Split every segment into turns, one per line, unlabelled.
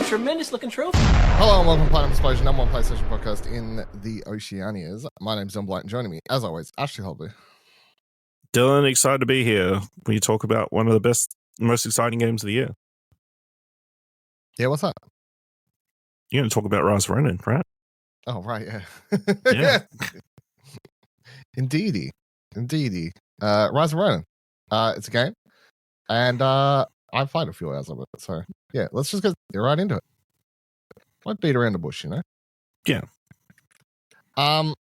tremendous looking trophy.
Hello and welcome to Platinum Explosion, number one PlayStation podcast in the Oceanias. My name's John Blight, and joining me, as always, Ashley Holby.
Dylan, excited to be here when you talk about one of the best, most exciting games of the year.
Yeah, what's that?
You're going to talk about Rise of Ronin, right?
Oh, right, yeah.
Yeah.
Indeedy. Rise of Ronin. It's a game, and I've played a few hours of it, so yeah, let's just get right into it. Might beat around the bush, you know?
Yeah.
Well,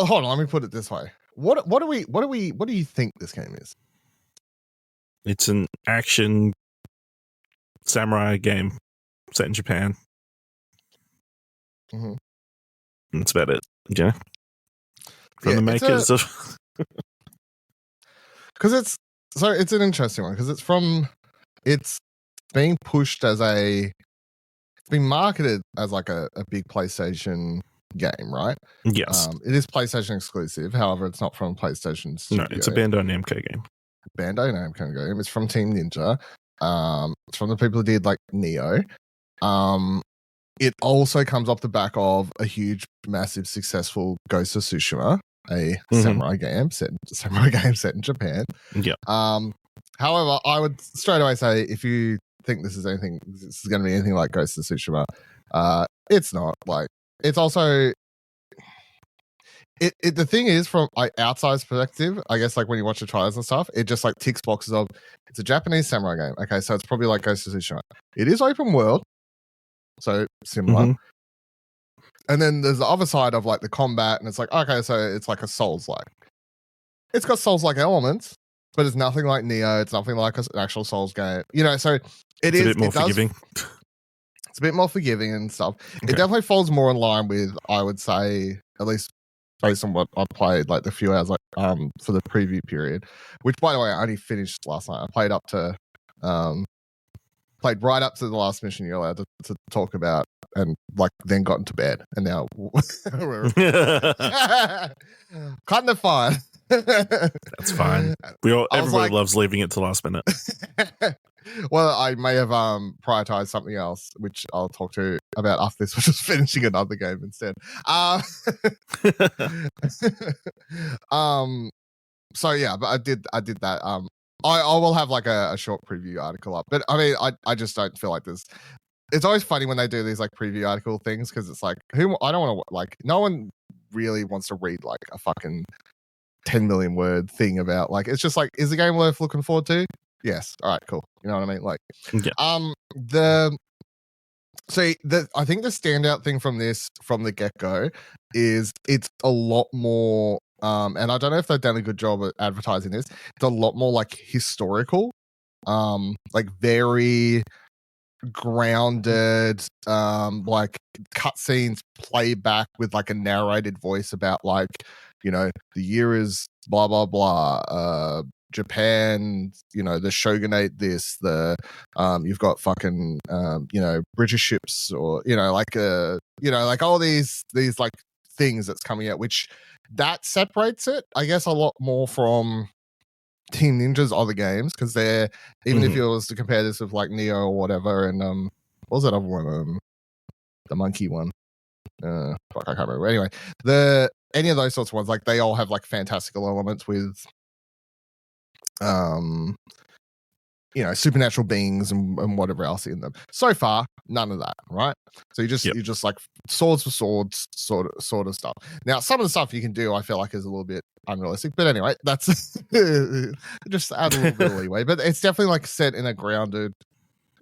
hold on, let me put it this way. What do you think this game is?
It's an action samurai game set in Japan.
Mm-hmm.
And that's about it. Yeah. From the makers of...
Because it's an interesting one, because it's being pushed as it's being marketed as like a big PlayStation game, right?
Yes.
It is PlayStation exclusive. However, it's not from PlayStation Studio.
No, it's a Bandai Namco game.
Bandai Namco game. It's from Team Ninja. It's from the people who did like Neo. It also comes off the back of a huge, massive, successful Ghost of Tsushima, a samurai game set in Japan.
Yeah.
However, I would straight away say if you think this is going to be anything like Ghost of Tsushima, it's not. Like, it's also the thing is, from like outside perspective, I guess, like when you watch the trailers and stuff, it just like ticks boxes of it's a Japanese samurai game. Okay, so it's probably like Ghost of Tsushima. It is open world, so similar.
Mm-hmm.
And then there's the other side of like the combat, and it's like, okay, so it's like a Souls-like. It's got Souls-like elements, but it's nothing like Neo. It's nothing like an actual Souls game, you know. So it's a bit more
forgiving.
It's a bit more forgiving and stuff.
Okay.
It definitely falls more in line with, I would say, at least based on what I played, like the few hours, like for the preview period. Which, by the way, I only finished last night. I played right up to the last mission you're allowed to talk about, and like then got into bed, and now we're kind of fun.
That's fine. Everybody loves leaving it to the last minute.
Well, I may have prioritized something else, which I'll talk to about after this, which is finishing another game instead. So yeah, but I did that. I will have like a short preview article up, but I mean, I just don't feel like this. It's always funny when they do these like preview article things, because it's like, I don't want to, like, no one really wants to read like a fucking 10 million word thing about, like, it's just like, is the game worth looking forward to? Yes. All right, cool. You know what I mean? Like,
yeah.
I think the standout thing from the get-go is it's a lot more, and I don't know if they've done a good job at advertising this, it's a lot more like historical, like very grounded, like cutscenes play back with like a narrated voice about, like, you know, the year is blah blah blah, Japan, you know, the shogunate, this, you've got fucking you know, British ships, or, you know, like like all these like things that's coming out, which that separates it, I guess, a lot more from Team Ninja's other games, because they're, even if you was to compare this with like Neo or whatever, and what was that other one, the monkey one, fuck, I can't remember. Anyway, any of those sorts of ones, like, they all have like fantastical elements with you know, supernatural beings and whatever else in them. So far, none of that, right? So you just like swords for swords sort of stuff. Now, some of the stuff you can do, I feel like, is a little bit unrealistic, but anyway, that's just add a little bit of leeway. But it's definitely like set in a grounded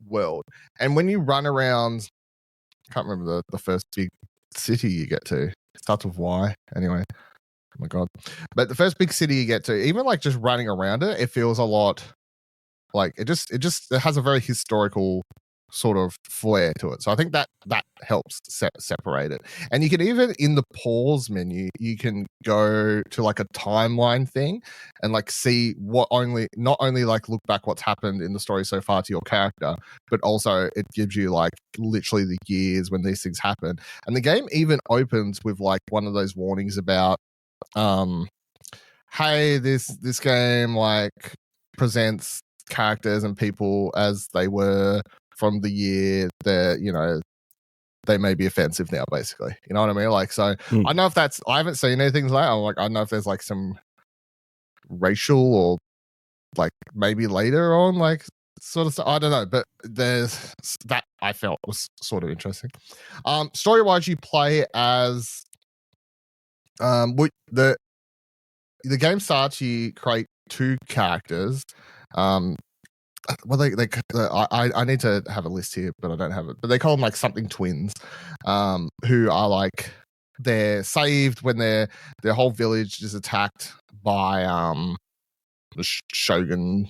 world. And when you run around, I can't remember the first big city you get to. It starts with Y. Anyway, oh my god! But the first big city you get to, even like just running around it, it feels a lot like it has a very historical sort of flair to it. So I think that helps separate it. And you can even, in the pause menu, you can go to like a timeline thing and like see not only like look back what's happened in the story so far to your character, but also it gives you like literally the years when these things happen. And the game even opens with like one of those warnings about hey, this game like presents characters and people as they were from the year they're, they may be offensive now, basically. You know what I mean? Like, so I don't know if I haven't seen anything like that. I don't know if there's like some racial or like maybe later on, like sort of stuff. I don't know, but there's that I felt was sort of interesting. Story wise, you play as the game starts, you create two characters. Well, I need to have a list here, but I don't have it. But they call them like something twins, who are like they're saved when their whole village is attacked by the shogun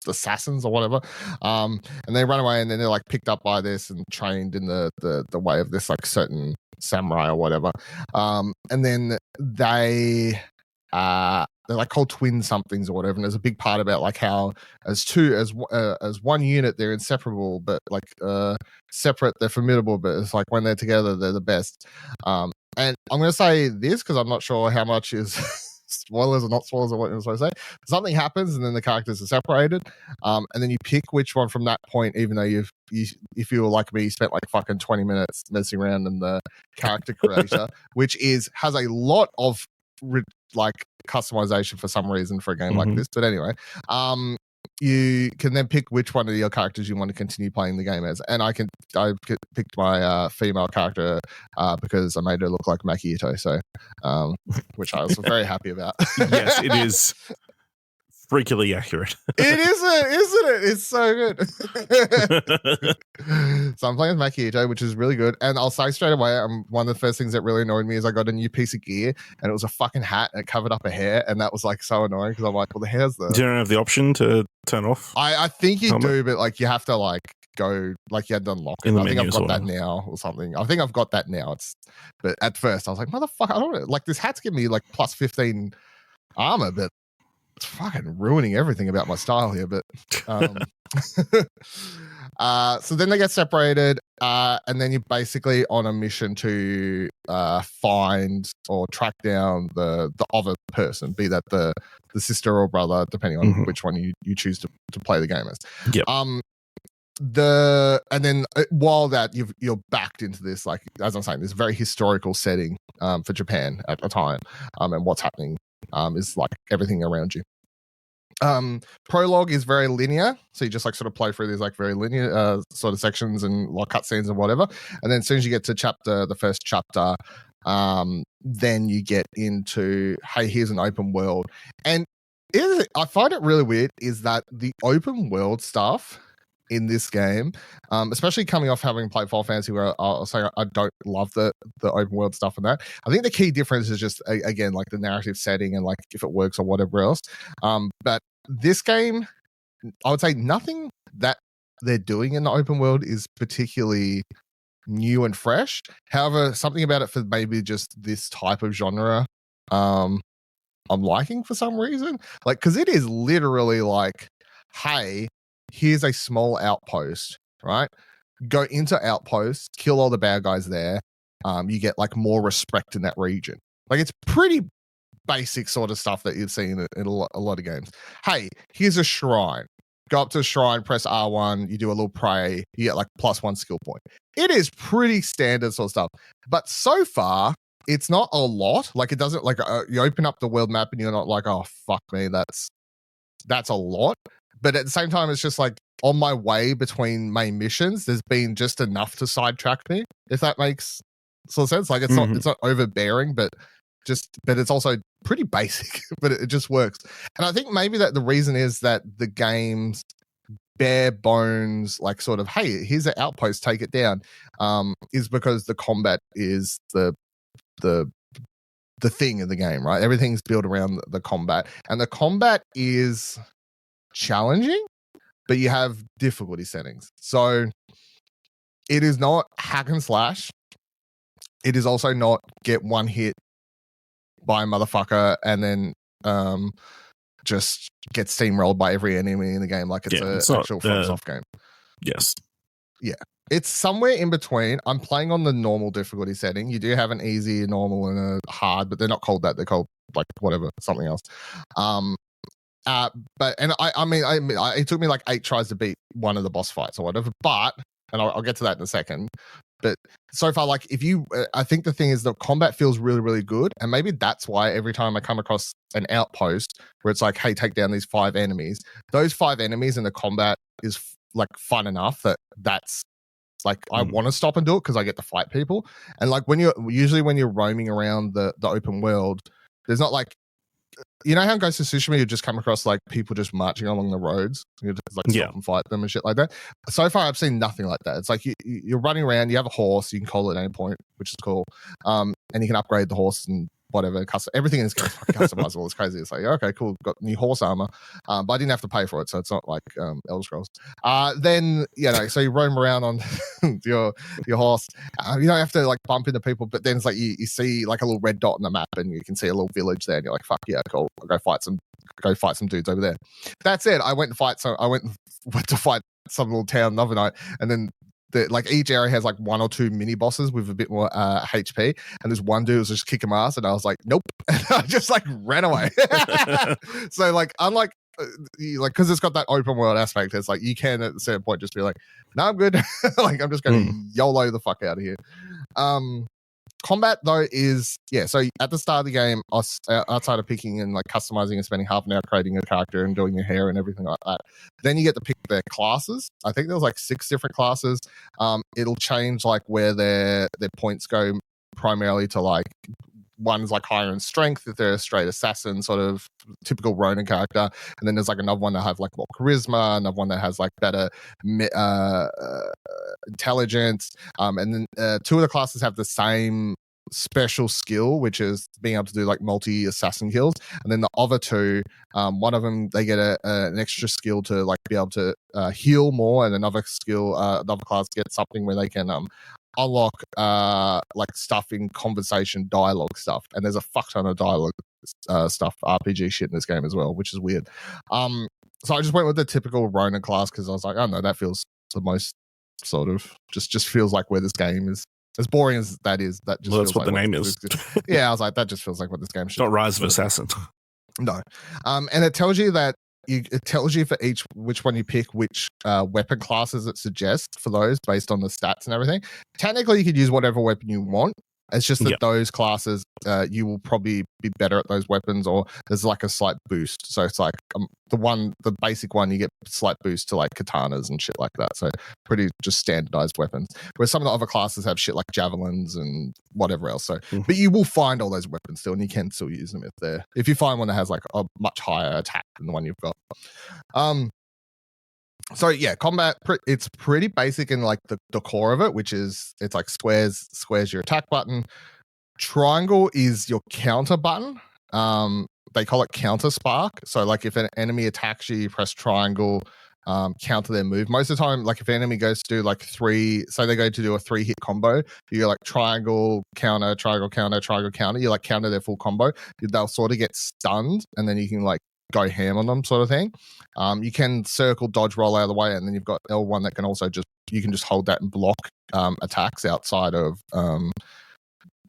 assassins or whatever, and they run away, and then they're like picked up by this and trained in the way of this like certain samurai or whatever, and then they're like called twin somethings or whatever, and there's a big part about like how as one unit they're inseparable, but like separate they're formidable, but it's like when they're together they're the best. And I'm going to say this because I'm not sure how much is spoilers or not spoilers or what you're supposed to say. Something happens and then the characters are separated, and then you pick which one from that point, even though if you were like me, you spent like fucking 20 minutes messing around in the character creator, which has a lot of like customization for some reason for a game like this. But anyway, you can then pick which one of your characters you want to continue playing the game as. And I picked my female character because I made her look like Makito, so which I was very happy about.
Yes, it is freakily accurate.
It isn't it? It's so good. So I'm playing with Makito, which is really good. And I'll say straight away, one of the first things that really annoyed me is I got a new piece of gear and it was a fucking hat and it covered up a hair, and that was like so annoying because I'm like, well, the hair's the.
Do you don't have the option to turn off?
I think you do, but like you have to like go like you had to unlock it. I think I've got that now or something. I think I've got that now. But at first I was like, motherfucker, I don't like this hat's giving me like plus 15 armor, but it's fucking ruining everything about my style here. But so then they get separated, and then you're basically on a mission to find or track down the other person, be that the sister or brother, depending on which one you choose to play the game as.
Yep.
And then while that you're backed into this, like as I'm saying, this very historical setting for Japan at the time, and what's happening is like everything around you. Prologue is very linear, so you just like sort of play through these like very linear sort of sections and like cutscenes and whatever. And then as soon as you get to the first chapter, then you get into, hey, here's an open world. And I find it really weird is that the open world stuff in this game, especially coming off having played Final Fantasy, where I'll say I don't love the open world stuff and that. I think the key difference is just again like the narrative setting and like if it works or whatever else. But this game, I would say nothing that they're doing in the open world is particularly new and fresh. However, something about it for maybe just this type of genre, I'm liking for some reason. Like, because it is literally like, hey, here's a small outpost, right? Go into outpost, kill all the bad guys there. You get like more respect in that region. Like it's pretty basic sort of stuff that you've seen in a lot of games. Hey, here's a shrine. Go up to a shrine, press R1, you do a little pray, you get like +1 skill point. It is pretty standard sort of stuff. But so far, it's not a lot. Like it doesn't like you open up the world map and you're not like, oh fuck me, that's a lot. But at the same time, it's just like on my way between main missions, there's been just enough to sidetrack me, if that makes sort of sense. Like it's not overbearing, but it's also pretty basic, but it just works. And I think maybe that the reason is that the game's bare bones, like sort of, hey, here's an outpost, take it down, is because the combat is the thing in the game, right? Everything's built around the combat, and the combat is challenging, but you have difficulty settings. So it is not hack and slash. It is also not get one hit by a motherfucker and then just get steamrolled by every enemy in the game like it's an actual FromSoft game.
Yes.
Yeah. It's somewhere in between. I'm playing on the normal difficulty setting. You do have an easy, a normal, and a hard, but they're not called that. They're called like whatever, something else. But it took me like 8 tries to beat one of the boss fights or whatever. But I'll get to that in a second. But so far, like I think the thing is the combat feels really, really good, and maybe that's why every time I come across an outpost where it's like, hey, take down these 5 enemies. Those 5 enemies in the combat is like fun enough that's like I want to stop and do it because I get to fight people. And like when you're roaming around the open world, there's not like. You know how in Ghost of Tsushima you just come across like people just marching along the roads, you just like stop and fight them and shit like that. So far, I've seen nothing like that. It's like you're running around. You have a horse. You can call it at any point, which is cool. And you can upgrade the horse and whatever. Everything in this game is fucking customizable. It's crazy. It's like, okay, cool. Got new horse armor, but I didn't have to pay for it, so it's not like Elder Scrolls. Then so you roam around on your horse. You don't have to like bump into people, but then it's like you see like a little red dot on the map, and you can see a little village there, and you're like, fuck yeah, cool. I'll go fight some dudes over there. That's it. I went to fight some little town the other night, and then. Like each area has like 1 or 2 mini bosses with a bit more HP, and this one dude was just kicking my ass, and I was like, nope, and I just like ran away. So like unlike because it's got that open world aspect, it's like you can at a certain point just be like, no, I'm good. Like I'm just going to YOLO the fuck out of here. Combat though is so at the start of the game, outside of picking and like customizing and spending half an hour creating a character and doing your hair and everything like that, then you get to pick their classes. I think there's like 6 different classes. It'll change like where their points go, primarily to like one's like higher in strength if they're a straight assassin, sort of typical Ronin character, and then there's like another one that have like more charisma, another one that has like better intelligence, and then 2 of the classes have the same special skill, which is being able to do like multi assassin kills, and then the other 2, one of them they get an extra skill to like be able to heal more, and another class gets something where they can unlock like stuff in conversation dialogue stuff, and there's a fuck ton of dialogue stuff, RPG shit in this game as well, which is weird. So I just went with the typical Ronin class because I was like, oh no, that feels the most sort of just feels like where this game is. As boring as that is, that just
that's
feels
what
like
the name is.
Yeah, I was like, that just feels like what this game should.
Not Rise of Assassin.
No, and it tells you that. It tells you for which one you pick, which weapon classes it suggests for those based on the stats and everything. Technically, you could use whatever weapon you want. It's just that those classes, you will probably be better at those weapons, or there's like a slight boost. So it's like the basic one, you get slight boost to like katanas and shit like that. So pretty just standardized weapons. Whereas some of the other classes have shit like javelins and whatever else. So, but you will find all those weapons still, and you can still use them if you find one that has like a much higher attack than the one you've got. So yeah, combat, it's pretty basic in like the core of it, which is it's like squares your attack button. Triangle is your counter button. They call it counter spark. So like if an enemy attacks you, you press triangle, counter their move. Most of the time, like if an enemy goes to do like 3, so they go to do a 3-hit combo, you like triangle, counter, triangle, counter, triangle, counter. You like counter their full combo. They'll sort of get stunned, and then you can like go ham on them, sort of thing. You can circle, dodge, roll out of the way, and then you've got L1 that can also you can just hold that and block attacks outside of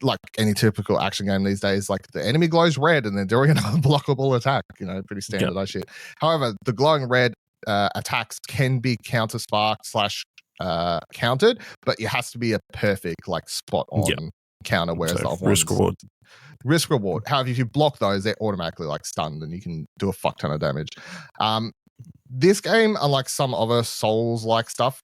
like any typical action game these days. Like the enemy glows red and they're doing an unblockable attack, pretty standardized shit. However, the glowing red attacks can be counter spark / countered, but it has to be a perfect like spot on counter, whereas the other ones risk reward. However, if you block those, they're automatically like stunned and you can do a fuck ton of damage. This game, unlike some other Souls like stuff,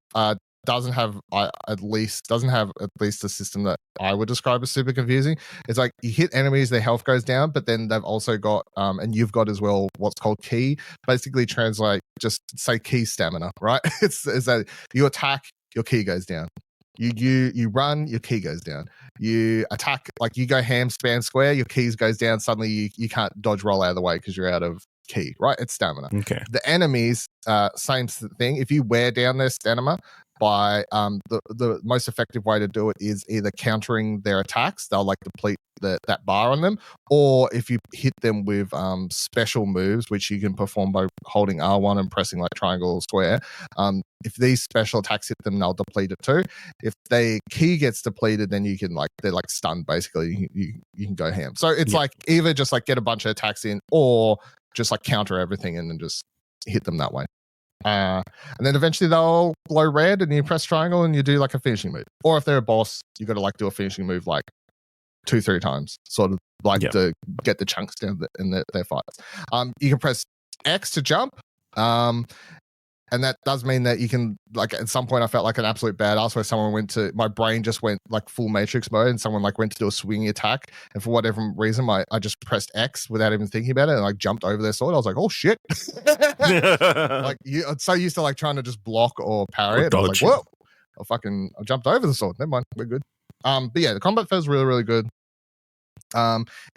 doesn't have at least a system that I would describe as super confusing. It's like you hit enemies, their health goes down, but then they've also got and you've got as well what's called ki. Basically translate, just say ki stamina, right? It's that you attack, your ki goes down. You run, your ki goes down. You attack, like you go ham, span square, your keys goes down. Suddenly you can't dodge, roll out of the way because you're out of ki, right? It's stamina.
Okay.
The enemies, same thing. If you wear down their stamina by the most effective way to do it is either countering their attacks, they'll like deplete that bar on them, or if you hit them with special moves, which you can perform by holding R1 and pressing like triangle or square. If these special attacks hit them, they'll deplete it too. If their ki gets depleted, then you can they're like stunned basically. You can go ham. So it's like either just like get a bunch of attacks in, or just like counter everything and then just hit them that way. And then eventually they'll glow red and you press triangle and you do like a finishing move. Or if they're a boss, you got to like do a finishing move like 2-3 times, sort of like to get the chunks down in their fights. You can press X to jump. And that does mean that you can, like, at some point I felt like an absolute badass where my brain just went like full Matrix mode and someone like went to do a swinging attack. And for whatever reason, I just pressed X without even thinking about it and like jumped over their sword. I was like, oh shit. Like I'm so used to like trying to just block or parry it. I was like, whoa, I jumped over the sword. Never mind, we're good. But yeah, the combat feels really, really good.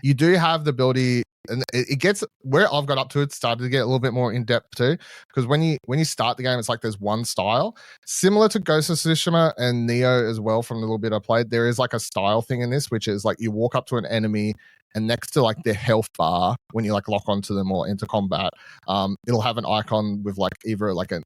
You do have the ability, and it gets where I've got up to. It started to get a little bit more in depth too, because when you start the game, it's like there's one style similar to Ghost of Tsushima and Neo as well. From the little bit I played, there is like a style thing in this, which is like you walk up to an enemy, and next to like their health bar, when you like lock onto them or enter combat, it'll have an icon with like either like a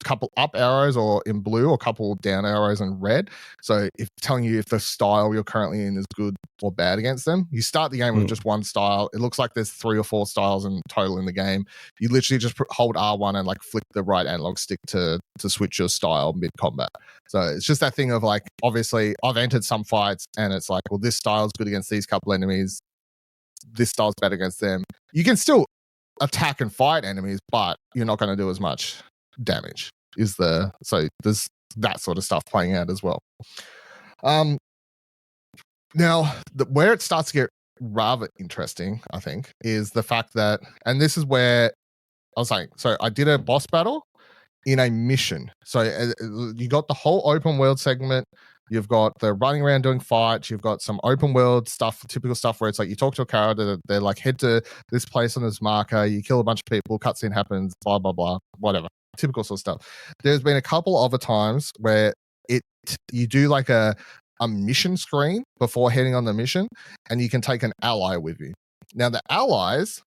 couple up arrows or in blue or a couple down arrows in red. So if telling you if the style you're currently in is good or bad against them. You start the game with just one style. It looks like there's 3 or 4 styles in total in the game. You literally just hold R1 and like flick the right analog stick to switch your style mid combat. So it's just that thing of like, obviously I've entered some fights and it's like, well, this style's good against these couple enemies. This style's bad against them. You can still attack and fight enemies, but you're not going to do as much damage. So there's that sort of stuff playing out as well. Now where it starts to get rather interesting, I think, is the fact that, and this is where I was saying, so I did a boss battle in a mission. So you got the whole open world segment. You've got the running around doing fights. You've got some open world stuff, typical stuff where it's like you talk to a character, they're like, head to this place on this marker, you kill a bunch of people, cutscene happens, blah, blah, blah, whatever. Typical sort of stuff. There's been a couple other times where you do like a mission screen before heading on the mission, and you can take an ally with you. Now the allies,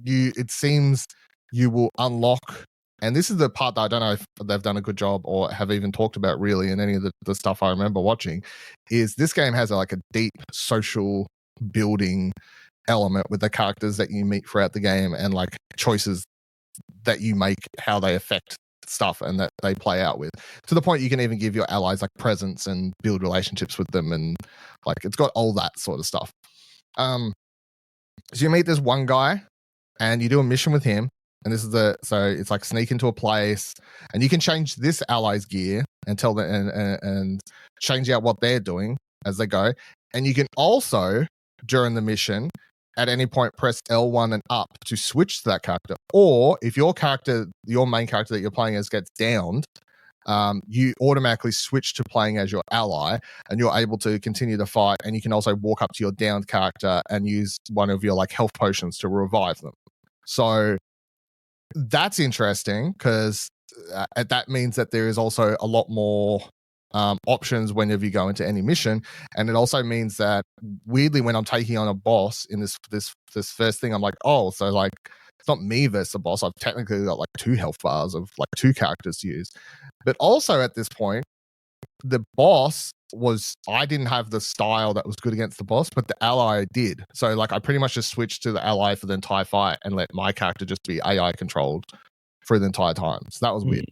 it seems you will unlock, and this is the part that I don't know if they've done a good job or have even talked about really in any of the stuff I remember watching, is this game has like a deep social building element with the characters that you meet throughout the game and like choices that you make, how they affect stuff and that they play out with, to the point you can even give your allies like presents and build relationships with them, and like it's got all that sort of stuff. So you meet this one guy and you do a mission with him, and so it's like sneak into a place and you can change this ally's gear and tell them and change out what they're doing as they go. And you can also, during the mission, at any point press L1 and up to switch to that character. Or if your main character that you're playing as gets downed, you automatically switch to playing as your ally and you're able to continue the fight. And you can also walk up to your downed character and use one of your like health potions to revive them. So that's interesting because that means that there is also a lot more options whenever you go into any mission. And it also means that weirdly when I'm taking on a boss in this first thing, I'm like, oh, so like it's not me versus the boss. I've technically got like 2 health bars of like 2 characters to use. But also at this point, the boss I didn't have the style that was good against the boss, but the ally did. So like I pretty much just switched to the ally for the entire fight and let my character just be AI controlled for the entire time. So that was weird.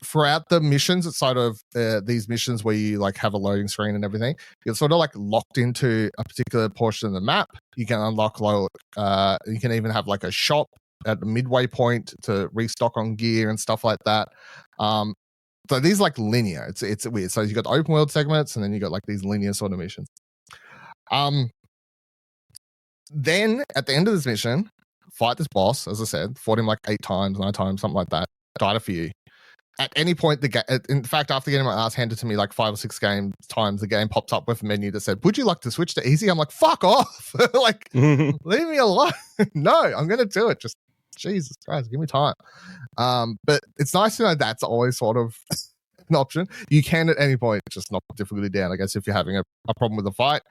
Throughout the missions, it's sort of these missions where you like have a loading screen and everything, you're sort of like locked into a particular portion of the map. You can unlock you can even have like a shop at the midway point to restock on gear and stuff like that. So these like linear, it's weird. So you got open world segments and then you got like these linear sort of missions. Then at the end of this mission, fight this boss, as I said, fought him like 8 times, 9 times, something like that. Died a few. At any point, in fact, after getting my ass handed to me like 5 or 6 times, the game popped up with a menu that said, would you like to switch to easy? I'm like, fuck off. Like, leave me alone. No, I'm going to do it. Just, Jesus Christ, give me time. But it's nice to know that's always sort of an option. You can at any point just knock difficulty down. I guess if you're having a problem with the fight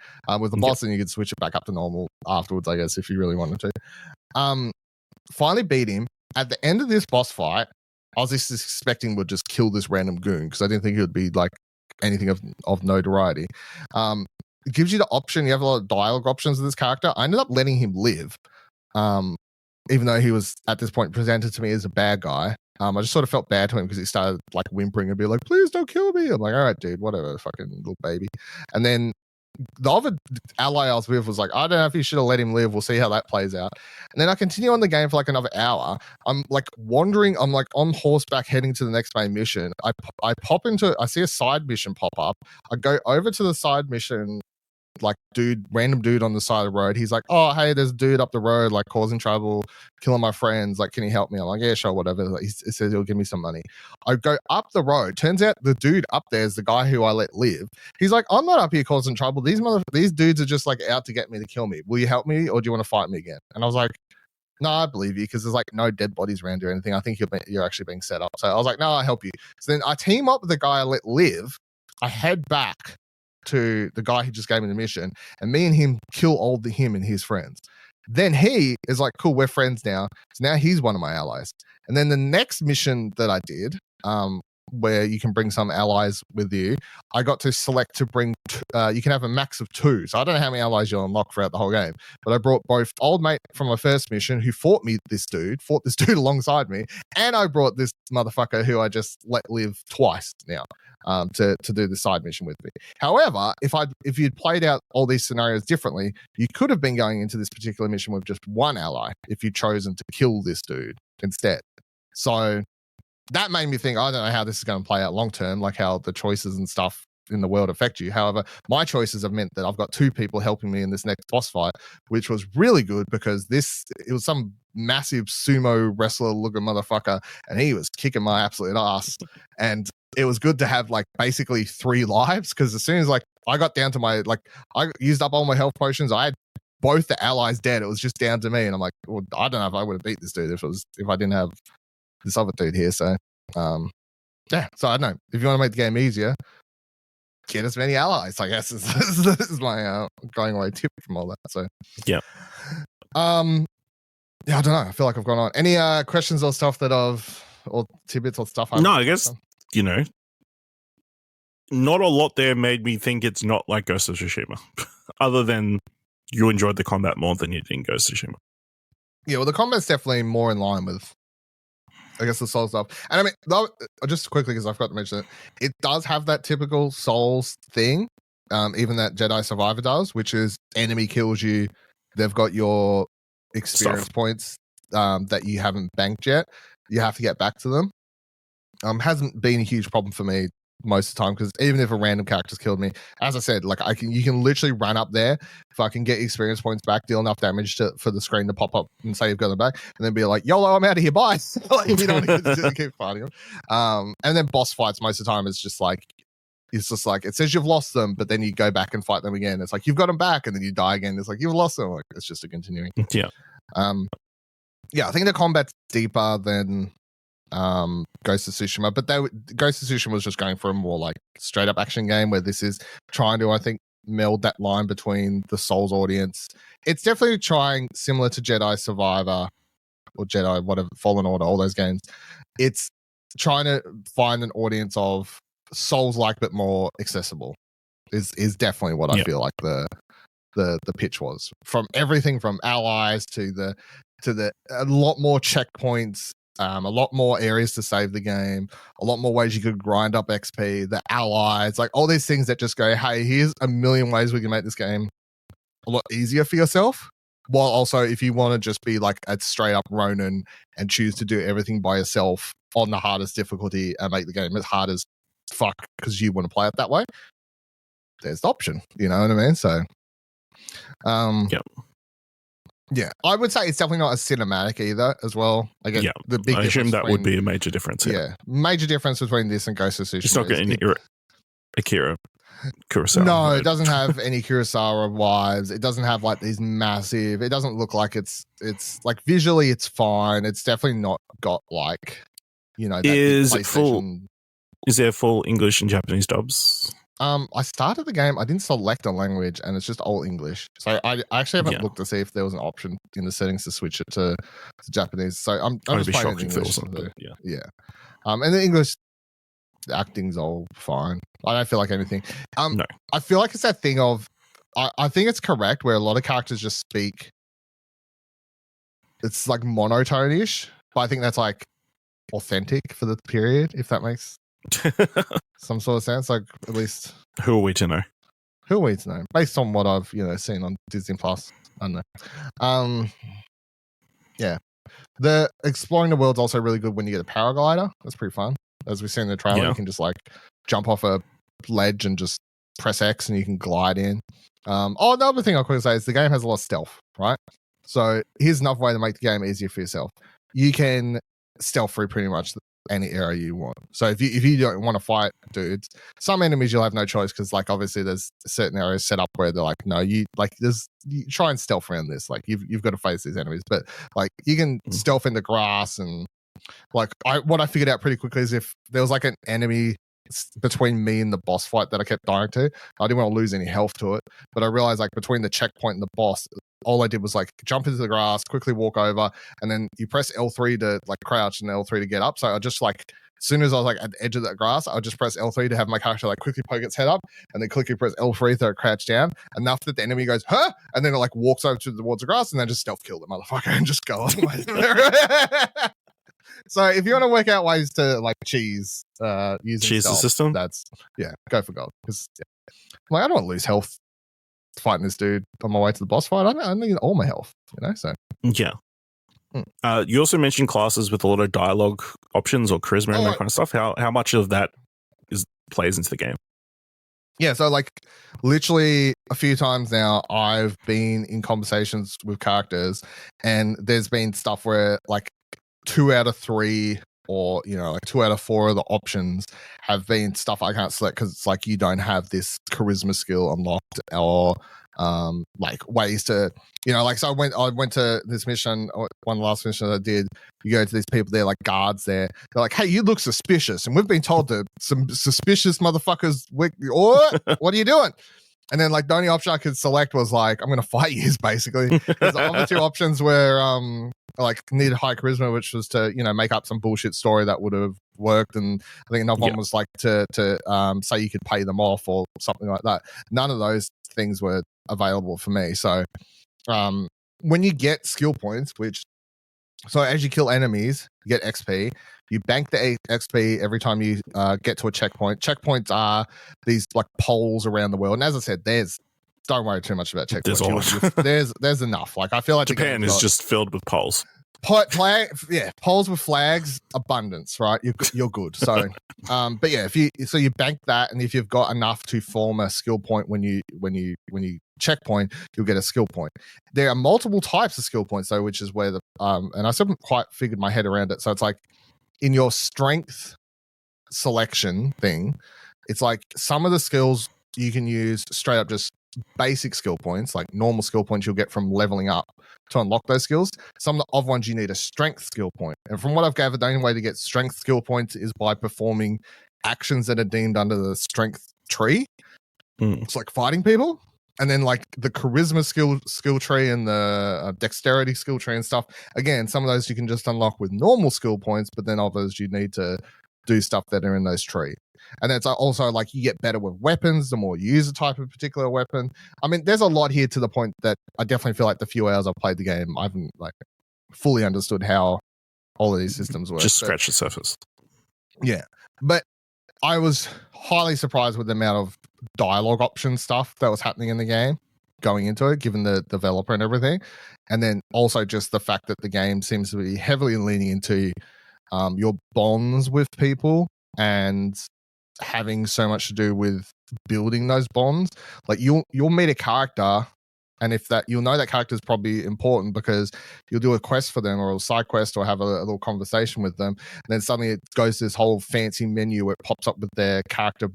with the boss, then you can switch it back up to normal afterwards, I guess, if you really wanted to. Finally beat him. At the end of this boss fight, I was just expecting would just kill this random goon because I didn't think it would be like anything of notoriety. It gives you the option. You have a lot of dialogue options with this character. I ended up letting him live. even though he was at this point presented to me as a bad guy, I just sort of felt bad to him because he started like whimpering and be like, "Please don't kill me." I'm like, "All right, dude, whatever, fucking little baby." And then the other ally I was with was like, "I don't know if you should have let him live. We'll see how that plays out." And then I continue on the game for like another hour. I'm like wandering. I'm like on horseback heading to the next main mission. I see a side mission pop up. I go over to the side mission, like random dude on the side of the road. He's like, "Oh, hey, there's a dude up the road, like causing trouble, killing my friends. Like, can you help me?" I'm like, "Yeah, sure, whatever." Like, he says he'll give me some money. I go up the road. Turns out the dude up there is the guy who I let live. He's like, "I'm not up here causing trouble. These dudes are just like out to get me to kill me. Will you help me, or do you want to fight me again?" And I was like, "No, I believe you because there's like no dead bodies around you or anything. I think you're actually being set up." So I was like, "No, I'll help you." So then I team up with the guy I let live. I head back to the guy who just gave me the mission, and me and him kill him and his friends. Then he is like, "Cool, we're friends now." So now he's one of my allies. And then the next mission that I did, where you can bring some allies with you, I got to select to bring, you can have a max of 2. So I don't know how many allies you'll unlock throughout the whole game, but I brought both old mate from my first mission who fought this dude alongside me, and I brought this motherfucker who I just let live twice now. To do the side mission with me. However, if you'd played out all these scenarios differently, you could have been going into this particular mission with just one ally if you'd chosen to kill this dude instead. So that made me think, I don't know how this is going to play out long term, like how the choices and stuff in the world affect you. However, my choices have meant that I've got 2 people helping me in this next boss fight, which was really good because it was some massive sumo wrestler looking motherfucker, and he was kicking my absolute ass. And it was good to have like basically 3 lives because as soon as like I got down to I used up all my health potions, I had both the allies dead. It was just down to me, and I'm like, well, I don't know if I would have beat this dude if I didn't have this other dude here. So yeah, so I don't know, if you want to make the game easier, get as many allies, I guess is my going away tip from all that. So
yeah,
I don't know, I feel like I've gone on. Any questions or stuff or tidbits or stuff?
No, I guess not a lot there made me think it's not like Ghost of Tsushima, other than you enjoyed the combat more than you did in Ghost of Tsushima.
Yeah, well, the combat's definitely more in line with, I guess, the Souls stuff. And I mean, just quickly, because I forgot to mention it does have that typical Souls thing, even that Jedi Survivor does, which is enemy kills you, they've got your experience points that you haven't banked yet. You have to get back to them. Hasn't been a huge problem for me most of the time because even if a random character's killed me, as I said, like you can literally run up there, fucking get experience points back, deal enough damage for the screen to pop up and say you've got them back, and then be like, "YOLO, I'm out of here, bye." Like, if you don't want to keep fighting them. And then boss fights most of the time it's just like it says you've lost them, but then you go back and fight them again. It's like you've got them back, and then you die again. It's like you've lost them. Like it's just a continuing.
Yeah.
Yeah, I think the combat's deeper than Ghost of Tsushima, but Ghost of Tsushima was just going for a more like straight up action game, where this is trying to, I think, meld that line between the Souls audience. It's definitely trying, similar to Jedi Survivor or Jedi whatever, Fallen Order, all those games. It's trying to find an audience of Souls like but more accessible. Is definitely what I feel like the pitch was, from everything from allies to a lot more checkpoints. A lot more areas to save the game, a lot more ways you could grind up XP, the allies, like all these things that just go, hey, here's a million ways we can make this game a lot easier for yourself. While also, if you want to just be like a straight up Ronin and choose to do everything by yourself on the hardest difficulty and make the game as hard as fuck because you want to play it that way, there's the option. You know what I mean? So, yeah, I would say it's definitely not as cinematic either as well. I guess the big
I assume that would be a major difference. Yeah,
major difference between this and Ghost of Tsushima.
It's not getting Akira Kurosawa.
No, it doesn't have any Kurosawa vibes. It doesn't have like these massive. It doesn't look like it's like visually it's fine. It's definitely not got like, you know.
Is it full? Is there full English and Japanese dubs?
I started the game. I didn't select a language, and it's just all English. So I actually haven't looked to see if there was an option in the settings to switch it to Japanese. So I'm just playing in English. Yeah. And the English acting's all fine. I don't feel like anything. No. I feel like it's that thing of I think it's correct where a lot of characters just speak it's like monotone-ish, but I think that's like authentic for the period, if that makes some sort of sense. Like, at least
who are we to know?
Who are we to know? Based on what I've seen on Disney Plus, I don't know. Yeah, the exploring the world's also really good when you get a paraglider. That's pretty fun. As we see in the trailer, you can just like jump off a ledge and just press X and you can glide in. The other thing I'll quickly say is the game has a lot of stealth, right? So here's another way to make the game easier for yourself. You can stealth through pretty much any area you want. So if you don't want to fight dudes, some enemies you'll have no choice because like obviously there's certain areas set up where they're like, no, you try and stealth around this. Like you've got to face these enemies, but like you can stealth in the grass and like what I figured out pretty quickly is if there was like an enemy between me and the boss fight that I kept dying to, I didn't want to lose any health to it, but I realized like between the checkpoint and the boss, all I did was like jump into the grass, quickly walk over, and then you press L3 to like crouch and L3 to get up. So I just like, as soon as I was like at the edge of that grass, I would just press L3 to have my character like quickly poke its head up, and then quickly press L3 to crouch down enough that the enemy goes, huh? And then it like walks over towards the grass and then just stealth kill the motherfucker and just go on. So if you want to work out ways to like cheese using stealth,
the system,
that's go for gold. Because like, I don't want to lose health fighting this dude on my way to the boss fight. I need all my health, so
yeah. You also mentioned classes with a lot of dialogue options or charisma and that kind of stuff. How much of that plays into the game?
Yeah, so like literally a few times now I've been in conversations with characters and there's been stuff where like 2 out of 3 or like 2 out of 4 of the options have been stuff I can't select because it's like you don't have this charisma skill unlocked or like ways to like, so I went to this mission, one of the last missions I did. You go to these people, they're like guards there, they're like, hey, you look suspicious, and we've been told that some suspicious motherfuckers what are you doing? And then like the only option I could select was like, I'm gonna fight you, basically. Because the other 2 options were like needed high charisma, which was to make up some bullshit story that would have worked, and I think another one was like to say you could pay them off or something like that. None of those things were available for me. So when you get skill points, so as you kill enemies, you get XP. You bank the XP every time you get to a checkpoint. Checkpoints are these like poles around the world, and as I said, don't worry too much about checkpoints. There's enough. Like I feel like
Japan is just filled with poles.
Poles with flags, abundance, right? You're good. So, but yeah, you bank that, and if you've got enough to form a skill point when you checkpoint, you'll get a skill point. There are multiple types of skill points though, which is where and I still haven't quite figured my head around it. So it's like in your strength selection thing, it's like some of the skills you can use straight up just basic skill points, like normal skill points you'll get from leveling up to unlock those skills. Some of the other ones you need a strength skill point. And from what I've gathered, the only way to get strength skill points is by performing actions that are deemed under the strength tree. It's like fighting people. And then like the charisma skill tree and the dexterity skill tree and stuff. Again, some of those you can just unlock with normal skill points, but then others you need to do stuff that are in those trees. And it's also like you get better with weapons the more you use a type of particular weapon. I mean, there's a lot here to the point that I definitely feel like the few hours I've played the game, I haven't like fully understood how all of these systems work.
Just scratch the surface.
Yeah. But I was highly surprised with the amount of dialogue option stuff that was happening in the game going into it, given the developer and everything. And then also just the fact that the game seems to be heavily leaning into your bonds with people and having so much to do with building those bonds. Like you'll meet a character, and if that, you'll know that character is probably important because you'll do a quest for them or a side quest or have a little conversation with them, and then suddenly it goes to this whole fancy menu where it pops up with their character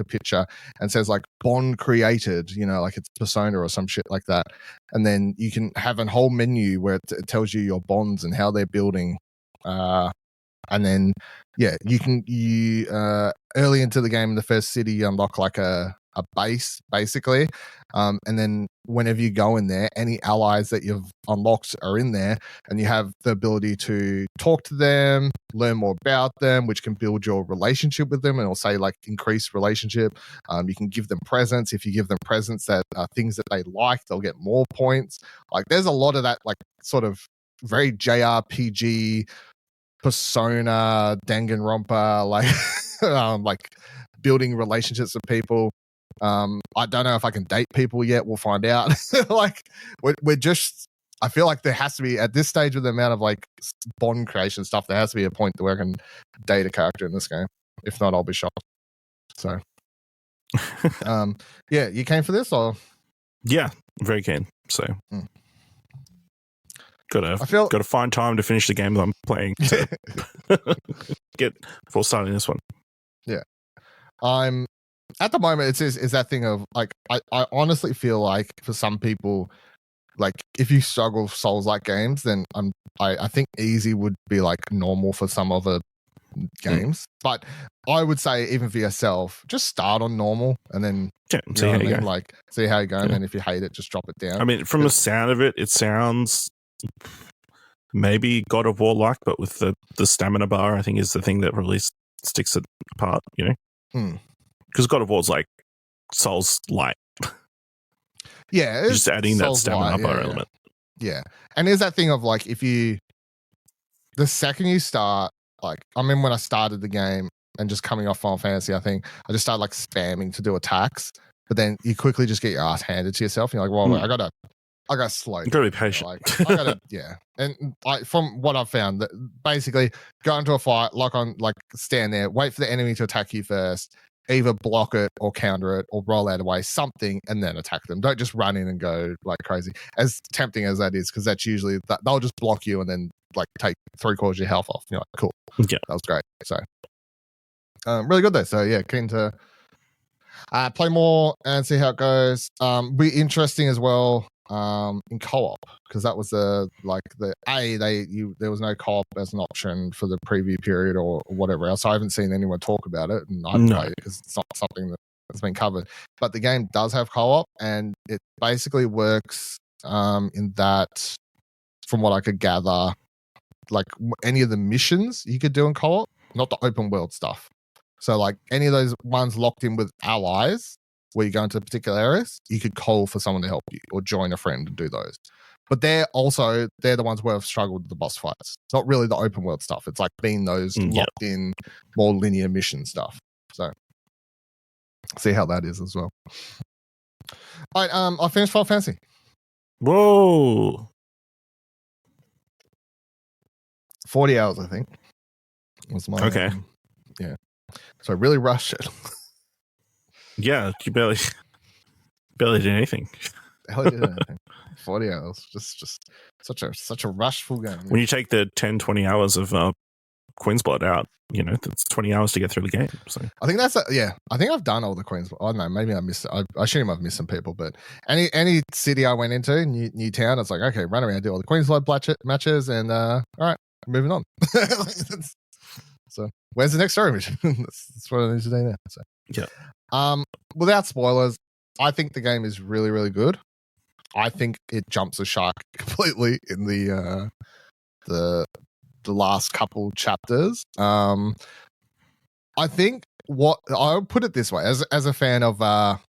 picture and says like bond created, like it's Persona or some shit like that. And then you can have a whole menu where it tells you your bonds and how they're building. And then you early into the game in the first city you unlock like a base basically, and then whenever you go in there, any allies that you've unlocked are in there, and you have the ability to talk to them, learn more about them, which can build your relationship with them, and it'll say like increased relationship. You can give them presents. If you give them presents that are things that they like, they'll get more points. Like there's a lot of that like sort of very JRPG, Persona, Danganronpa, like building relationships with people. I don't know if I can date people yet. We'll find out. Like we're just. I feel like there has to be, at this stage with the amount of like bond creation stuff, there has to be a point where I can date a character in this game. If not, I'll be shocked. So, yeah, you came for this, or?
Yeah, very keen. So, gotta find time to finish the game that I'm playing. To get before starting this one.
Yeah, I'm at the moment. It's that thing of like I honestly feel like for some people, like if you struggle with Souls-like games, then I think easy would be like normal for some other games. But I would say even for yourself, just start on normal and then
see how you go.
Like see how you go, and if you hate it, just drop it down.
I mean, from the sound of it, it sounds maybe God of War like, but with the stamina bar, I think is the thing that really sticks it apart. You know, because God of War's like Souls light.
Yeah,
just adding that stamina bar element.
Yeah, and there's that thing of like the second you start, like I mean when I started the game and just coming off Final Fantasy, I think I just started like spamming to do attacks, but then you quickly just get your ass handed to yourself. And you're like, well, I gotta slow.
You gotta be patient.
Like I gotta, yeah. And from what I've found, that basically go into a fight, stand there, wait for the enemy to attack you first. Either block it or counter it or roll out of the way, something, and then attack them. Don't just run in and go like crazy. As tempting as that is, because that's usually they'll just block you and then like take 3/4 of your health off. You're like, cool.
Yeah,
that was great. So, really good though. So yeah, keen to play more and see how it goes. Be interesting as well. In co-op, because that was there was no co-op as an option for the preview period or whatever else. I haven't seen anyone talk about it, and I've played it because it's not something that's been covered. But the game does have co-op, and it basically works in that, from what I could gather, like any of the missions you could do in co-op, not the open world stuff. So like any of those ones locked in with allies, where you go into particular areas, you could call for someone to help you or join a friend and do those. But they're the ones where I've struggled with the boss fights. It's not really the open world stuff. It's like being those locked in, more linear mission stuff. So see how that is as well. All right, I finished Final Fantasy.
Whoa.
40 hours, I think. Was my
okay.
Yeah. So I really rushed it.
Yeah, you barely did anything.
Barely did anything. 40 hours, just such a rushful game.
When you take the 10-20 hours of Queen's Blood out, you know, that's 20 hours to get through the game. So
I think that's I think I've done all the Queen's Blood. I don't know, maybe I missed it. I assume I've missed some people, but any city I went into, new town, it's like, okay, run around, do all the Queen's Blood matches, and all right, moving on. So where's the next story mission? that's what I need to do now. So
yeah.
Without spoilers, I think the game is really, really good. I think it jumps the shark completely in the last couple chapters. I think I'll put it this way, as a fan of the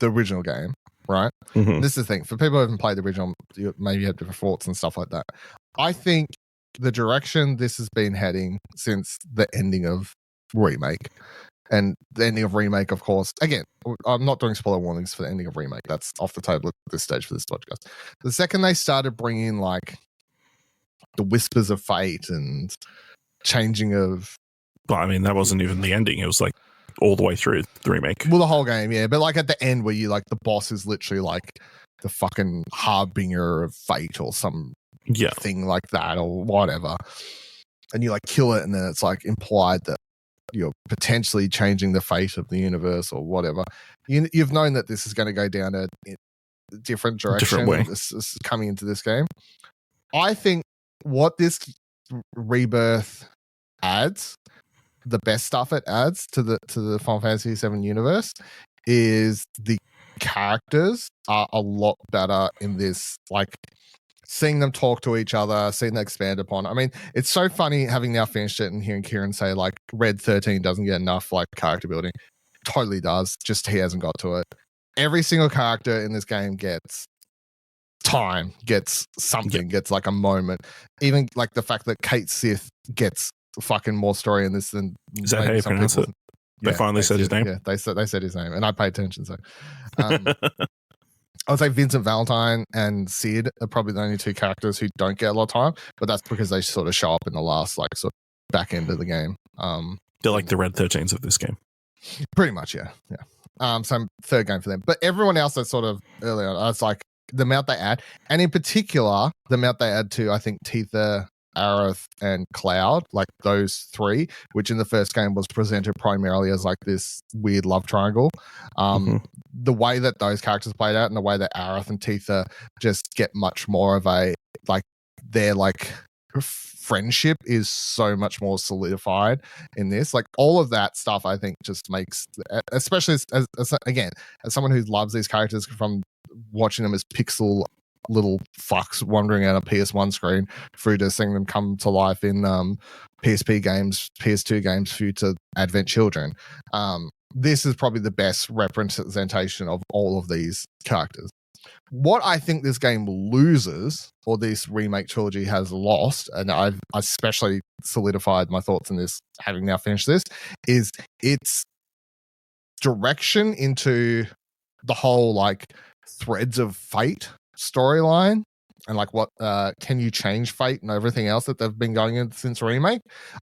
original game, right?
Mm-hmm.
This is the thing. For people who haven't played the original, maybe you have different thoughts and stuff like that. I think the direction this has been heading since the ending of Remake, and the ending of Remake, of course, again, I'm not doing spoiler warnings for the ending of Remake. That's off the table at this stage for this podcast. The second they started bringing like the whispers of fate and changing of...
But I mean, that wasn't even the ending. It was like all the way through the remake.
Well, the whole game, yeah. But like at the end where you like the boss is literally like the fucking harbinger of fate or some thing like that or whatever. And you like kill it, and then it's like implied that you're potentially changing the fate of the universe or whatever. You've known that this is going to go down a different direction.
Different way.
This is coming into this game. I think what this Rebirth adds, the best stuff it adds to the Final Fantasy VII universe, is the characters are a lot better in this. Like seeing them talk to each other, seeing them expand upon. I mean, it's so funny having now finished it and hearing Kieran say like Red 13 doesn't get enough like character building. Totally does. Just he hasn't got to it. Every single character in this game gets time, gets something, gets like a moment. Even like the fact that Kate Sith gets fucking more story in this than
is that how you pronounce it? They finally said his name.
Yeah, they said his name, and I pay attention. So, I would say Vincent Valentine and Sid are probably the only two characters who don't get a lot of time, but that's because they sort of show up in the last like sort of back end of the game.
They're like the Red 13s of this game.
Pretty much, yeah. So third game for them. But everyone else that's sort of early on, it's like the amount they add, and in particular, the amount they add to, I think, Tifa, Aerith, and Cloud, like those three, which in the first game was presented primarily as like this weird love triangle. The way that those characters played out and the way that Aerith and Tifa just get much more of a, like, their like friendship is so much more solidified in this. Like all of that stuff, I think just makes, especially as again, as someone who loves these characters from watching them as pixel little fucks wandering out a PS1 screen through to seeing them come to life in PSP games, PS2 games, future Advent Children. This is probably the best representation of all of these characters. What I think this game loses, or this remake trilogy has lost, and I've especially solidified my thoughts in this, having now finished this, is its direction into the whole like threads of fate storyline, and like what can you change fate and everything else that they've been going in since remake.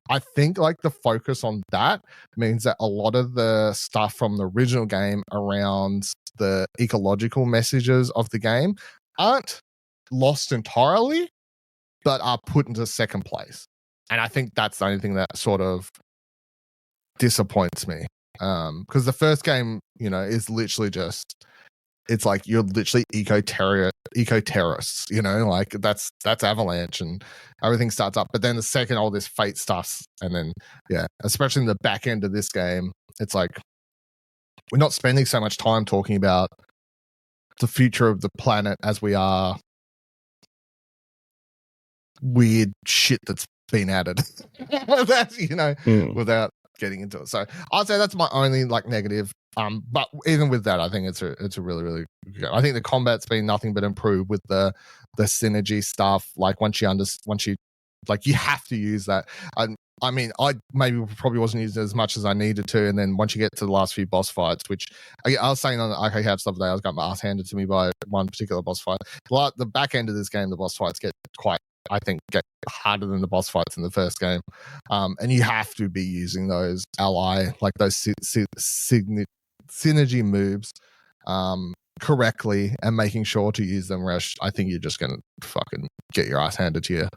I think like the focus on that means that a lot of the stuff from the original game around the ecological messages of the game aren't lost entirely, but are put into second place. And I think that's the only thing that sort of disappoints me, because the first game, you know, is literally just, it's like you're literally eco-terrorists, you know, like that's Avalanche and everything starts up. But then the second all this fate stuff, and then especially in the back end of this game, it's like we're not spending so much time talking about the future of the planet as we are weird shit that's been added. That's, you know, without getting into it. So I'd say that's my only like negative. But even with that, I think it's a really, really good. I think the combat's been nothing but improved with the synergy stuff. Like once you like, you have to use that. I mean, I maybe probably wasn't using it as much as I needed to, and then once you get to the last few boss fights, which I was saying on the Arcade Have stuff today, I was got my ass handed to me by one particular boss fight. Like the back end of this game, the boss fights get harder than the boss fights in the first game, and you have to be using those like those synergy moves correctly and making sure to use them, Resh. I think you're just gonna fucking get your ass handed to you.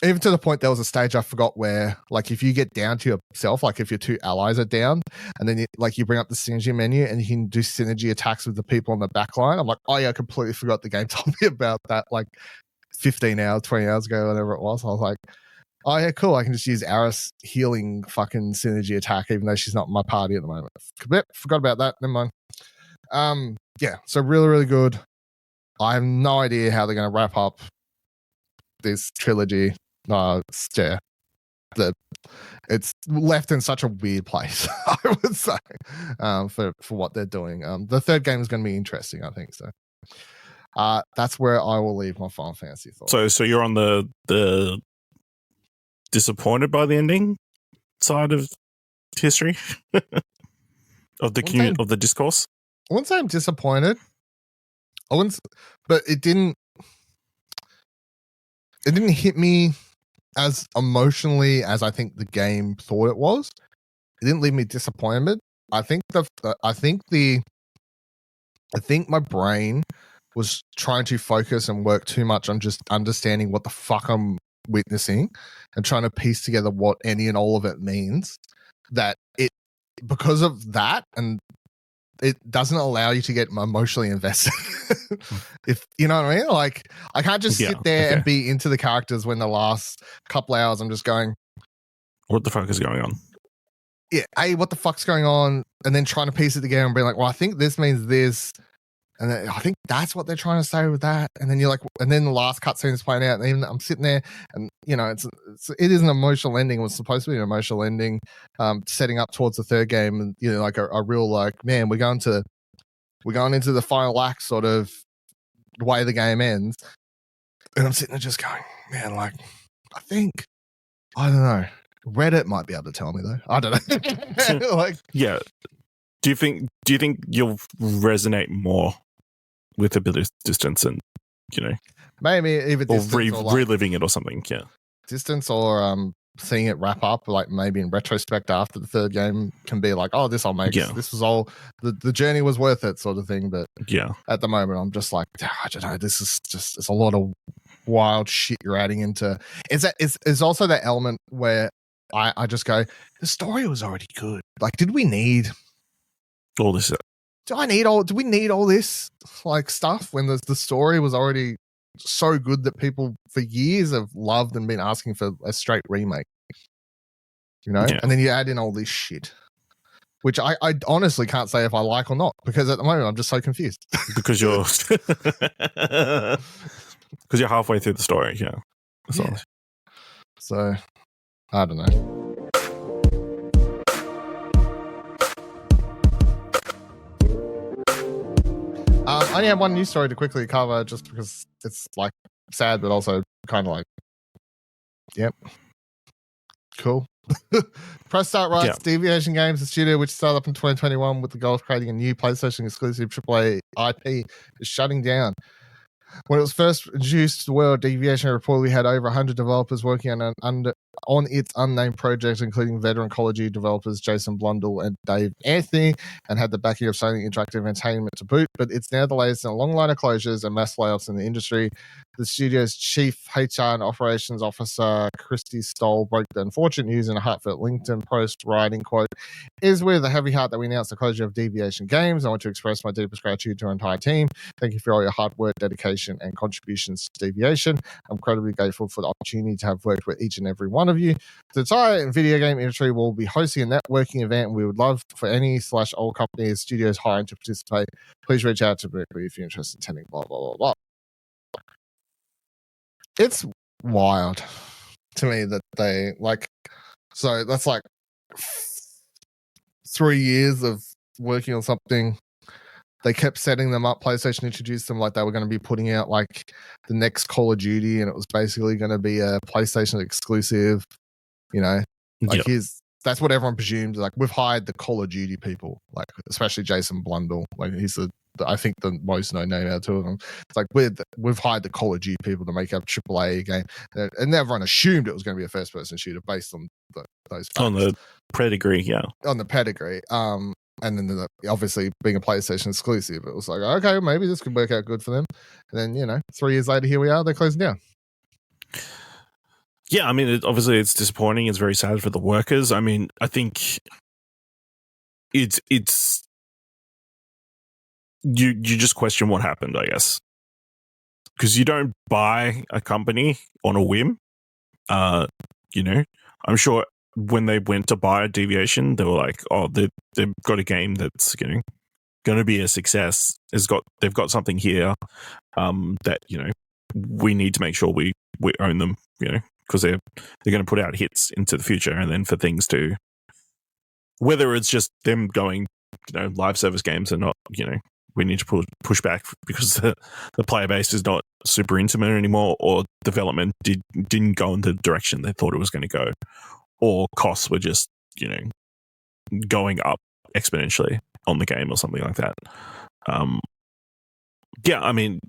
Even to the point, there was a stage I forgot where, like, if you get down to yourself, like if your two allies are down, and then you bring up the synergy menu and you can do synergy attacks with the people on the back line. I'm like, oh yeah, I completely forgot the game told me about that like 15 hours, 20 hours ago, whatever it was. I was like, oh yeah, cool. I can just use Aris healing fucking synergy attack, even though she's not in my party at the moment. Forgot about that. Never mind. Yeah, so really, really good. I have no idea how they're going to wrap up this trilogy. It's left in such a weird place, I would say, for what they're doing. The third game is going to be interesting, I think. So that's where I will leave my Final Fantasy thoughts.
So you're on the disappointed by the ending side of history of the discourse.
I wouldn't say I'm disappointed. But it didn't hit me as emotionally as I think the game thought it was. It didn't leave me disappointed. I think my brain was trying to focus and work too much on just understanding what the fuck I'm witnessing and trying to piece together what any and all of it means. That it, because of that, and it doesn't allow you to get emotionally invested. If you know what I mean, like I can't just sit there and be into the characters when the last couple hours I'm just going,
what the fuck is going on?
Yeah, what the fuck's going on? And then trying to piece it together and be like, well, I think this means this, and then I think that's what they're trying to say with that. And then you're like, and then the last cutscene is playing out, and even I'm sitting there, and you know, it is an emotional ending. It was supposed to be an emotional ending, setting up towards the third game, and you know, like a real like, man, we're going into the final act sort of the way the game ends. And I'm sitting there just going, man, like, I don't know. Reddit might be able to tell me though. I don't know. Like,
yeah. Do you think you'll resonate more with a bit of distance and,
maybe even
or,
distance or like,
reliving it or something? Yeah.
Distance or seeing it wrap up, like maybe in retrospect after the third game can be like, oh, this all makes this was all the journey was worth it, sort of thing. But at the moment, I'm just like, I don't know. This is just it's a lot of wild shit you're adding into. It's also that element where I just go, the story was already good. Like, did we need
all this?
Do we need all this like stuff when the story was already so good that people for years have loved and been asking for a straight remake, and then you add in all this shit, which I honestly can't say if I like or not, because at the moment I'm just so confused.
Because you're because you're halfway through the story.
So I don't know. I only have one news story to quickly cover, just because it's like sad, but also kind of like, yep, cool. Press start rights. Deviation Games Studio, which started up in 2021 with the goal of creating a new PlayStation exclusive AAA IP, is shutting down. When it was first introduced to the world, Deviation reportedly had over 100 developers working on its unnamed project, including veteran Call of Duty developers Jason Blundell and Dave Anthony, and had the backing of Sony Interactive Entertainment to boot. But it's now the latest in a long line of closures and mass layoffs in the industry. The studio's chief HR and operations officer, Christy Stoll, broke the unfortunate news in a heartfelt LinkedIn post, writing, quote, "Is with a heavy heart that we announced the closure of Deviation Games. I want to express my deepest gratitude to our entire team. Thank you for all your hard work, dedication, and contributions to Deviation. I'm incredibly grateful for the opportunity to have worked with each and every one of you. The entire video game industry will be hosting a networking event, and we would love for any/all companies, studios hiring to participate. Please reach out to me if you're interested in attending, blah, blah, blah, blah." It's wild to me that they so that's like 3 years of working on something. They kept setting them up. PlayStation introduced them like they were going to be putting out like the next Call of Duty, and it was basically going to be a PlayStation exclusive, that's what everyone presumed. Like, we've hired the Call of Duty people, like especially Jason Blundell. Like, he's I think the most known name out of two of them. It's like we've hired the Call of Duty people to make up AAA game, and everyone assumed it was going to be a first-person shooter based on those facts.
On the pedigree,
on the pedigree. And then obviously being a PlayStation exclusive, it was like, okay, maybe this could work out good for them. And then 3 years later, here we are. They're closing down.
Yeah, I mean, obviously it's disappointing. It's very sad for the workers. I mean, I think it's you just question what happened, I guess, because you don't buy a company on a whim. I'm sure when they went to buy a Deviation, they were like, oh, they've got a game that's going to be a success. They've got something here that we need to make sure we own them, because they're going to put out hits into the future, and then for things to, whether it's just them going live service games and not, we need to push back because the player base is not super intimate anymore, or development didn't go in the direction they thought it was going to go, or costs were just going up exponentially on the game or something like that. I mean,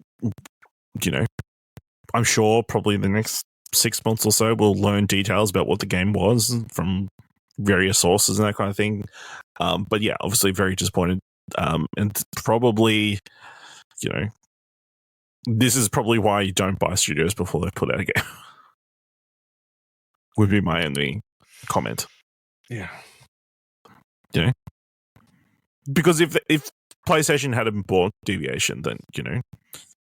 I'm sure probably in the next 6 months or so we'll learn details about what the game was from various sources and that kind of thing. But yeah, obviously very disappointed. And probably, this is probably why you don't buy studios before they put out a game. Would be my only comment.
Yeah.
Because if PlayStation hadn't bought Deviation, then,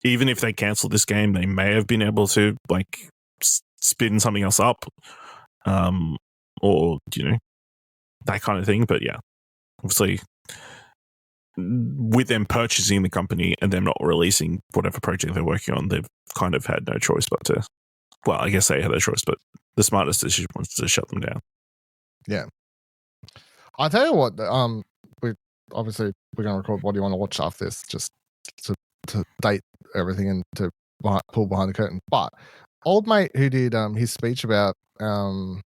even if they cancelled this game, they may have been able to like spin something else up, or that kind of thing. But yeah, obviously, with them purchasing the company and them not releasing whatever project they're working on, they've kind of had no choice but to. Well, I guess they had a choice, but the smartest decision was to shut them down.
Yeah, I'll tell you what. We're going to record. What do you want to watch after this? Just to date everything and to pull behind the curtain. But old mate who did his speech about what's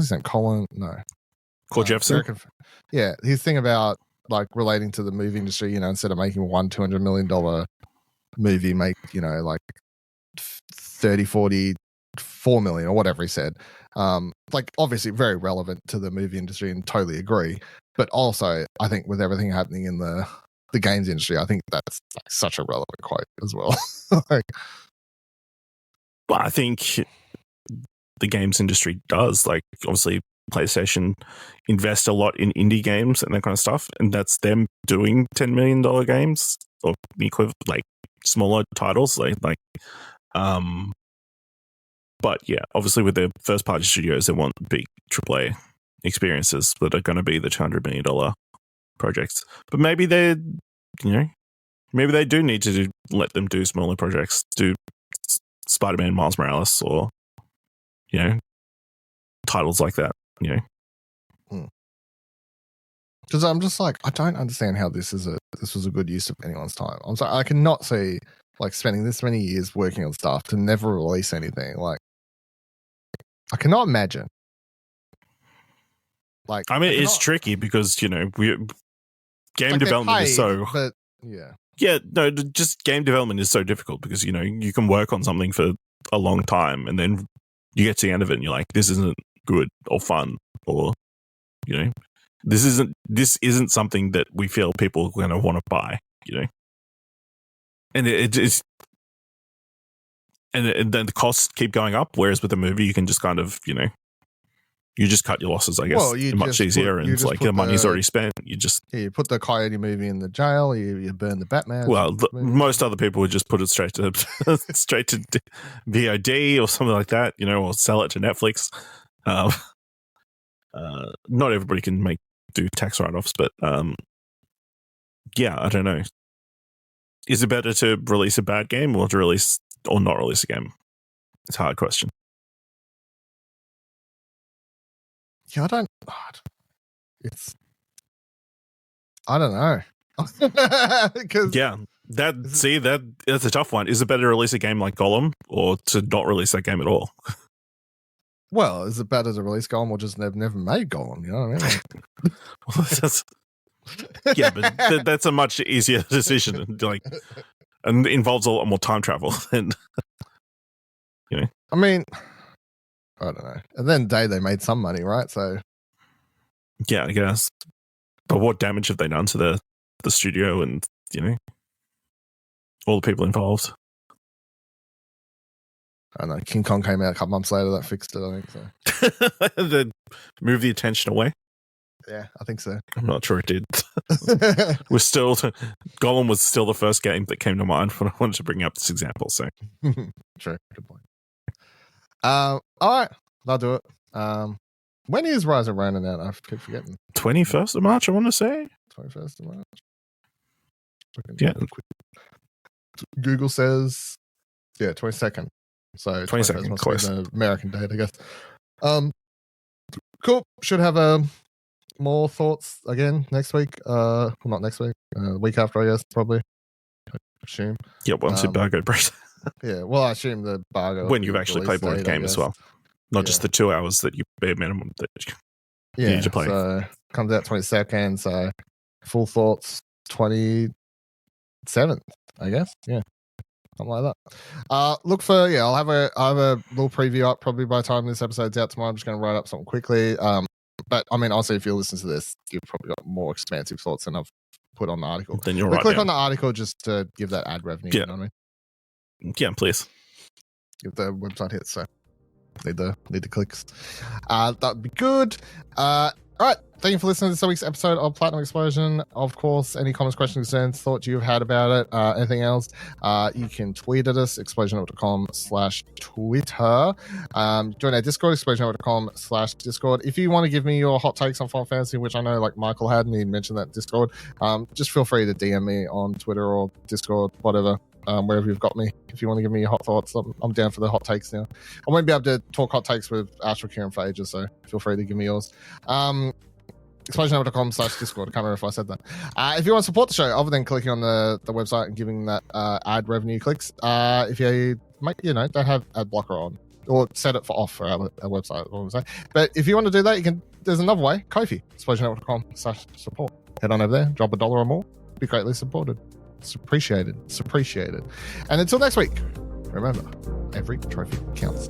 his name? Colin? No,
Cole Jefferson.
Yeah, his thing about like relating to the movie industry. Instead of making $200 million movie, make like 30, 40, 4 million or whatever he said. Like obviously very relevant to the movie industry and totally agree. But also, I think with everything happening in the games industry, I think that's like such a relevant quote as well.
Well, I think the games industry does. Like, obviously, PlayStation invest a lot in indie games and that kind of stuff, and that's them doing $10 million games or the equivalent, like smaller titles, But yeah, obviously with their first party studios, they want big AAA experiences that are going to be the $200 million projects. But maybe maybe they do need to let them do smaller projects, do Spider-Man, Miles Morales, or titles like that.
Because I'm just like, I don't understand how this was a good use of anyone's time. I'm sorry, I cannot see like spending this many years working on stuff to never release anything. Like, I cannot imagine. Like,
I mean, it's tricky because game development is so.
But yeah.
Yeah, no, just game development is so difficult because you can work on something for a long time and then you get to the end of it and you're like, this isn't good or fun, or this isn't something that we feel people are going to want to buy. And it is. And then the costs keep going up, whereas with a movie, you can just kind of, you just cut your losses, I guess, much easier. And it's like the money's already spent. You
put the Coyote movie in the jail. You burn the Batman.
Well, most other people would just put it straight to VOD or something like that, or sell it to Netflix. Not everybody can do tax write-offs, but yeah, I don't know. Is it better to release a bad game or not release a game? It's a hard question.
Yeah, I don't know. Because
that's a tough one. Is it better to release a game like Gollum or to not release that game at all?
Well, is it better to release Gollum or just never made Gollum? You know what I mean?
Yeah, but that's a much easier decision. And involves a lot more time travel. And
I mean, I don't know. And then they made some money, right? So
yeah, I guess. But what damage have they done to the studio and all the people involved?
I don't know. King Kong came out a couple months later. That fixed it, I think so.
Then move the attention away.
Yeah, I think so.
I'm not sure it did. Gollum was still the first game that came to mind when I wanted to bring up this example. So
true, good point. All right, I'll do it. When is Rise of Ronin out? I keep forgetting.
21st of March, I want to say.
21st of March.
Yeah.
Google says, 22nd. So
22nd,
must
close.
be the American date, I guess. Cool. Should have more thoughts again next week. Well, not next week. The week after, I guess, probably. I assume.
Yeah, once embargo breaks.
Yeah, well, I assume the embargo
when you've actually played more of the game as well. Not just the 2 hours that you bare minimum that you need to play.
So comes out 22nd. So full thoughts 27th, I guess. Yeah. Something like that. Look for I'll have a little preview up probably by the time this episode's out tomorrow. I'm just going to write up something quickly. But I mean, also if you listen to this, you've probably got more expansive thoughts than I've put on the article.
Then you're right.
Click on the article just to give that ad revenue.
Yeah.
You know what I mean?
Yeah, please.
Give the website hits. So need the clicks. That'd be good. All right. Thank you for listening to this week's episode of Platinum Explosion. Of course, any comments, questions, concerns, thoughts you've had about it, anything else, you can tweet at us, explosionout.com/Twitter. Join our Discord, explosionout.com/Discord. If you want to give me your hot takes on Final Fantasy, which I know like Michael had and he mentioned that Discord, just feel free to DM me on Twitter or Discord, whatever. Wherever you've got me, if you want to give me your hot thoughts, I'm down for the hot takes now. I won't be able to talk hot takes with Astral Kieran for ages, so feel free to give me yours. explosionhour.com/Discord. I can't remember if I said that. If you want to support the show, other than clicking on the website and giving that ad revenue clicks, if you don't have ad blocker on, or set it for off for our website, what I'm saying. But if you want to do that, you can. There's another way. Ko-fi, explosionhour.com/support. Head on over there, drop $1 or more. Be greatly supported. It's appreciated. It's appreciated. And until next week, remember, every trophy counts.